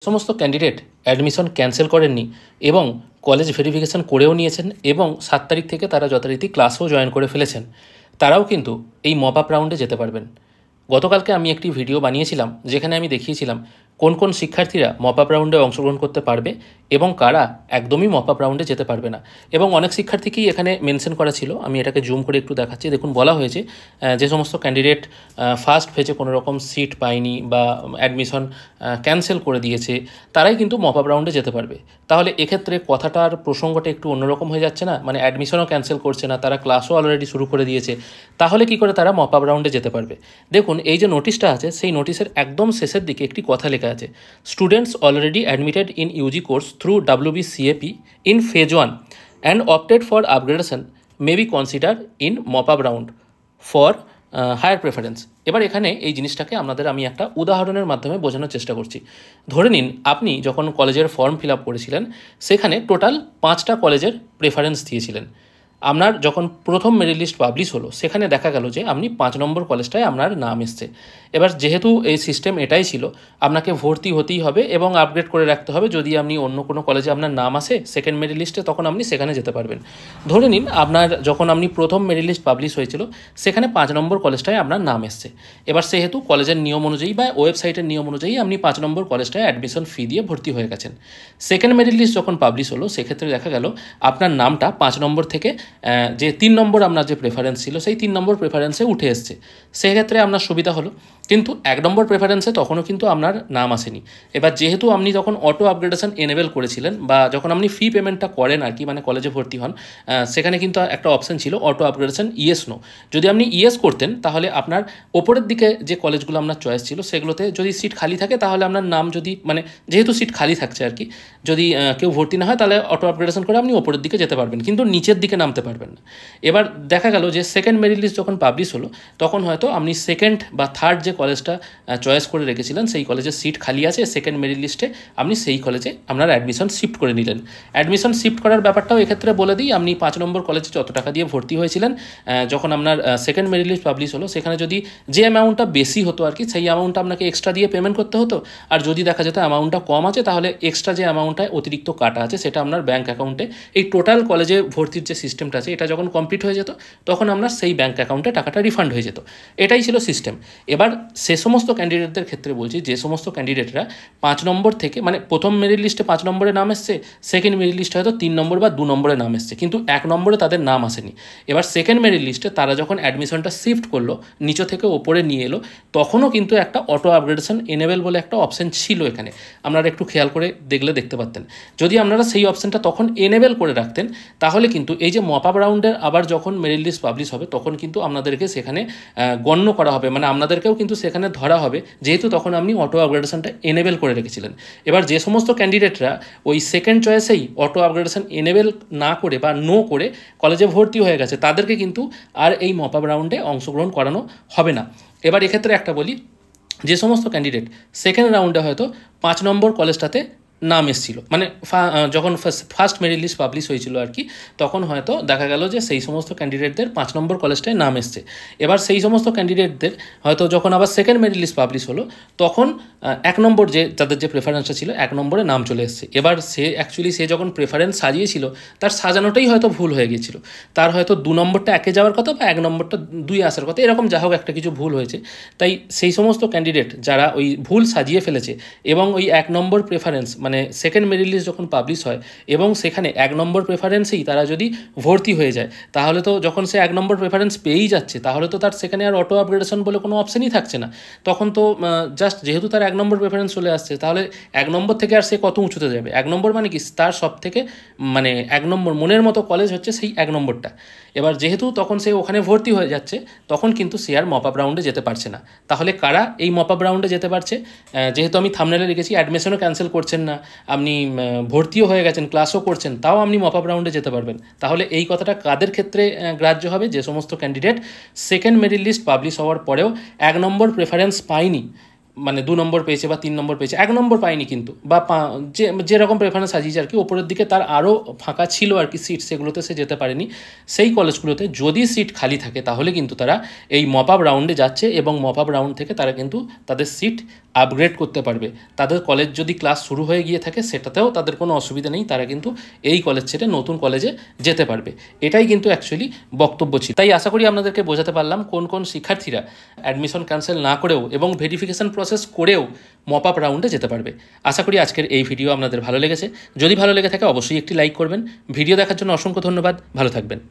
সমস্ত candidate admission cancel করেননি এবং কলেজ ভেরিফিকেশন করেও নিয়েছেন এবং 7 তারিখ থেকে তারা যথারীতি ক্লাসও জয়েন করে ফেলেছেন, তারাও কিন্তু এই মপ আপ রাউন্ডে যেতে পারবেন। গতকালকে আমি একটি ভিডিও বানিয়েছিলাম যেখানে আমি দেখিয়েছিলাম কোন কোন শিক্ষার্থীরা মপ আপ রাউন্ডে অংশগ্রহণ করতে পারবে এবং কারা একদমই মপ আপ রাউন্ডে যেতে পারবে না। এবং অনেক শিক্ষার্থীকেই এখানে মেনশন করা ছিল, আমি এটাকে জুম করে একটু দেখাচ্ছি। দেখুন, বলা হয়েছে যে সমস্ত ক্যান্ডিডেট ফার্স্ট ফেজে কোনো রকম সিট পায়নি বা অ্যাডমিশন ক্যান্সেল করে দিয়েছে, তারাই কিন্তু মপ আপ রাউন্ডে যেতে পারবে। তাহলে এক্ষেত্রে কথাটার প্রসঙ্গটা একটু অন্যরকম হয়ে যাচ্ছে না? মানে অ্যাডমিশনও ক্যান্সেল করছে না, তারা ক্লাসও অলরেডি শুরু করে দিয়েছে, তাহলে কি করে তারা মপ আপ রাউন্ডে যেতে পারবে? দেখুন, এই যে নোটিশটা আছে সেই নোটিশের একদম শেষের দিকে একটি কথা লেখা আছে, students already admitted in UG course through WBCAP in phase 1 and opted for upgradation may be consider in mop up round for higher preference. এবার এখানে এই জিনিসটাকে আমি একটা উদাহরণের মাধ্যমে বোঝানোর চেষ্টা করছি। ধরে নিন, আপনি যখন কলেজের ফর্ম ফিল আপ করেছিলেন সেখানে টোটাল 5টা কলেজের প্রেফারেন্স দিয়েছিলেন। আপনার যখন প্রথম মেরিট লিস্ট পাবলিশ হলো সেখানে দেখা গেল যে আপনি 5 নম্বর কলেজটায় আপনার নাম এসছে। এবার যেহেতু এই সিস্টেম এটাই ছিল, আপনাকে ভর্তি হতেই হবে এবং আপগ্রেড করে রাখতে হবে। যদি আপনি অন্য কোনো কলেজে আপনার নাম আসে সেকেন্ড মেরিট লিস্টে, তখন আপনি সেখানে যেতে পারবেন। ধরে নিন, যখন আপনি প্রথম মেরিট লিস্ট পাবলিশ হয়েছিল সেখানে 5 নম্বর কলেজটায় আপনার নাম এসছে। এবার সেহেতু কলেজের নিয়ম অনুযায়ী বা ওয়েবসাইটের নিয়ম অনুযায়ী আপনি 5 নম্বর কলেজটায় অ্যাডমিশন ফি দিয়ে ভর্তি হয়ে গেছেন। সেকেন্ড মেরিট লিস্ট যখন পাবলিশ হলো সেক্ষেত্রে দেখা গেল আপনার নামটা 5 নম্বর থেকে যে 3 নম্বর আপনার যে প্রেফারেন্স ছিল সেই 3 নম্বর প্রেফারেন্সে উঠে এসছে। সেক্ষেত্রে আপনার সুবিধা হলো, কিন্তু 1 নম্বর প্রেফারেন্সে তখনও কিন্তু আপনার নাম আসেনি। এবার যেহেতু আপনি যখন অটো আপগ্রেডেশন এনেবেল করেছিলেন বা যখন আপনি ফি পেমেন্টটা করেন আর কি, মানে কলেজে ভর্তি হন, সেখানে কিন্তু একটা অপশান ছিল অটো আপগ্রেডেশন ইয়েস নো। যদি আপনি ইয়েস করতেন তাহলে আপনার ওপরের দিকে যে কলেজগুলো আপনার চয়েস ছিল সেগুলোতে যদি সিট খালি থাকে তাহলে আপনার নাম, যদি মানে যেহেতু সিট খালি থাকছে আর কি, যদি কেউ ভর্তি না হয় তাহলে অটো আপগ্রেডেশন করে আপনি ওপরের দিকে যেতে পারবেন, কিন্তু নিচের দিকে নামতে পারবেন না। এবার দেখা গেল যে সেকেন্ড মেরিট লিস্ট যখন পাবলিশ হলো তখন হয়তো আপনি সেকেন্ড বা থার্ড যে কলেজটা চয়েস করে রেখেছিলেন সেই কলেজের সিট খালি আছে সেকেন্ড মেরিট লিস্টে, আপনি সেই কলেজে আপনার অ্যাডমিশন শিফট করে নিলেন। অ্যাডমিশন শিফট করার ব্যাপারটাও এক্ষেত্রে বলে দিই, আপনি 5 নম্বর কলেজে যত টাকা দিয়ে ভর্তি হয়েছিলেন, যখন আপনার সেকেন্ড মেরিট লিস্ট পাবলিশ হলো সেখানে যদি যে অ্যামাউন্টটা বেশি হতো আর কি, সেই অ্যামাউন্টটা আপনাকে এক্সট্রা দিয়ে পেমেন্ট করতে হতো। আর যদি দেখা যেত অ্যামাউন্টটা কম আছে তাহলে এক্সট্রা যে অ্যামাউন্টটা অতিরিক্ত কাটা আছে সেটা আপনার ব্যাঙ্ক অ্যাকাউন্টে, এই টোটাল কলেজে ভর্তির যে সিস্টেমটা আছে এটা যখন কমপ্লিট হয়ে যেত তখন আপনার সেই ব্যাঙ্ক অ্যাকাউন্টে টাকাটা রিফান্ড হয়ে যেত। এটাই ছিল সিস্টেম। এবার সে সমস্ত ক্যান্ডিডেটদের ক্ষেত্রে বলছি, যে সমস্ত ক্যান্ডিডেটরা 5 নম্বর থেকে, মানে প্রথম মেরিট লিস্টে 5 নম্বরে নাম এসছে, সেকেন্ড মেরিট লিস্টে হয়তো 3 নম্বর বা 2 নম্বরে নাম এসছে, কিন্তু 1 নম্বরে তাদের নাম আসেনি। এবার সেকেন্ড মেরিট লিস্টে তারা যখন অ্যাডমিশনটা শিফট করলো, নিচে থেকে ওপরে নিয়ে এলো, তখনও কিন্তু একটা অটো আপগ্রেডেশন এনেবেল বলে একটা অপশান ছিল এখানে। আপনারা একটু খেয়াল করে দেখলে দেখতে পারতেন, যদি আপনারা সেই অপশানটা তখন এনেবেল করে রাখতেন তাহলে কিন্তু এই যে মপ আপ রাউন্ডের আবার যখন মেরিট লিস্ট পাবলিশ হবে তখন কিন্তু আপনাদেরকে সেখানে গণ্য করা হবে, মানে আপনাদেরকেও কিন্তু সেখানে ধরা হবে, যেহেতু তখন আপনি অটো আপগ্রেডেশনটা এনেবেল করে রেখেছিলেন। এবার যে সমস্ত ক্যান্ডিডেটরা ওই সেকেন্ড চয়েসেই অটো আপগ্রেডেশন এনেবেল না করে বা নো করে কলেজে ভর্তি হয়ে গেছে, তাদেরকে কিন্তু আর এই মপ আপ রাউন্ডে অংশগ্রহণ করানো হবে না। এবার এক্ষেত্রে একটা বলি, যে সমস্ত ক্যান্ডিডেট সেকেন্ড রাউন্ডে হয়তো 5 নম্বর কলেজটাতে নাম এসেছিল, মানে যখন ফার্স্ট মেরিট লিস্ট পাবলিশ হয়েছিল আর কি, তখন হয়তো দেখা গেল যে সেই সমস্ত ক্যান্ডিডেটদের 5 নম্বর কলেজটায় নাম এসছে। এবার সেই সমস্ত ক্যান্ডিডেটদের হয়তো যখন আবার সেকেন্ড মেরিট লিস্ট পাবলিশ হলো তখন 1 নম্বর যে তাদের যে প্রেফারেন্সটা ছিল 1 নম্বরে নাম চলে এসছে। এবার সে যখন প্রেফারেন্স সাজিয়েছিল তার সাজানোটাই হয়তো ভুল হয়ে গিয়েছিল, তার হয়তো 2 নম্বরটা 1-এ যাওয়ার কথা বা 1 নম্বরটা 2-এ আসার কথা, এরকম যা হোক একটা কিছু ভুল হয়েছে। তাই সেই সমস্ত ক্যান্ডিডেট যারা ওই ভুল সাজিয়ে ফেলেছে এবং ওই 1 নম্বর প্রেফারেন্স, মানে সেকেন্ড মেরিট লিস্ট যখন পাবলিশ হয় এবং সেখানে 1 নম্বর প্রেফারেন্সেই তারা যদি ভর্তি হয়ে যায়, তাহলে তো যখন সে 1 নম্বর প্রেফারেন্স পেয়েই যাচ্ছে তাহলে তো তার সেখানে আর অটো আপগ্রেডেশন বলে কোনো অপশানই থাকছে না। তখন তো জাস্ট যেহেতু তার 1 নম্বর প্রেফারেন্স চলে আসছে, তাহলে 1 নম্বর থেকে আর সে কত উঁচুতে যাবে? 1 নম্বর মানে কি, তার সব থেকে মানে 1 নম্বর মনের মতো কলেজ হচ্ছে সেই 1 নম্বরটা। এবার যেহেতু তখন সে ওখানে ভর্তি হয়ে যাচ্ছে তখন কিন্তু সে আর মপ আপ রাউন্ডে যেতে পারছে না। তাহলে কারা এই মপ আপ রাউন্ডে যেতে পারছে? যেহেতু আমি থাম্বনেলে লিখেছি অ্যাডমিশনও ক্যান্সেল করছেন না, আপনি ভর্তিও হয়ে গেছেন, ক্লাসও করছেন, তাও আপনি মপ আপ রাউন্ডে যেতে পারবেন। তাহলে এই কথাটা কাদের ক্ষেত্রে গ্রাহ্য হবে? যে সমস্ত candidate second merit list publish হওয়ার পরেও 1 নম্বর প্রেফারেন্স পায়নি, মানে 2 নম্বর পেয়েছে বা 3 নম্বর পেয়েছে, 1 নম্বর পায়নি কিন্তু, বা যেরকম প্রেফারেন্স সাজিয়েছে আর কি, ওপরের দিকে তার আরও ফাঁকা ছিল আর কি সিট, সেগুলোতে সে যেতে পারেনি। সেই কলেজগুলোতে যদি সিট খালি থাকে তাহলে কিন্তু তারা এই মপ আপ রাউন্ডে যাচ্ছে এবং মপ আপ রাউন্ড থেকে তারা কিন্তু তাদের সিট আপগ্রেড করতে পারবে। তাদের কলেজ যদি ক্লাস শুরু হয়ে গিয়ে থাকে সেটাতেও তাদের কোনো অসুবিধা নেই, তারা কিন্তু এই কলেজ ছেড়ে নতুন কলেজে যেতে পারবে। এটাই কিন্তু অ্যাকচুয়ালি বক্তব্য ছিল। তাই আশা করি আপনাদেরকে বোঝাতে পারলাম কোন কোন শিক্ষার্থীরা অ্যাডমিশন ক্যান্সেল না করেও এবং ভেরিফিকেশন প্রসেস করেও মপ আপ রাউন্ডে যেতে পারবে। আশা করি আজকের এই ভিডিও আপনাদের ভালো লেগেছে। যদি ভালো লেগে থাকে অবশ্যই একটি লাইক করবেন। ভিডিও দেখার জন্য অসংখ্য ধন্যবাদ। ভালো থাকবেন।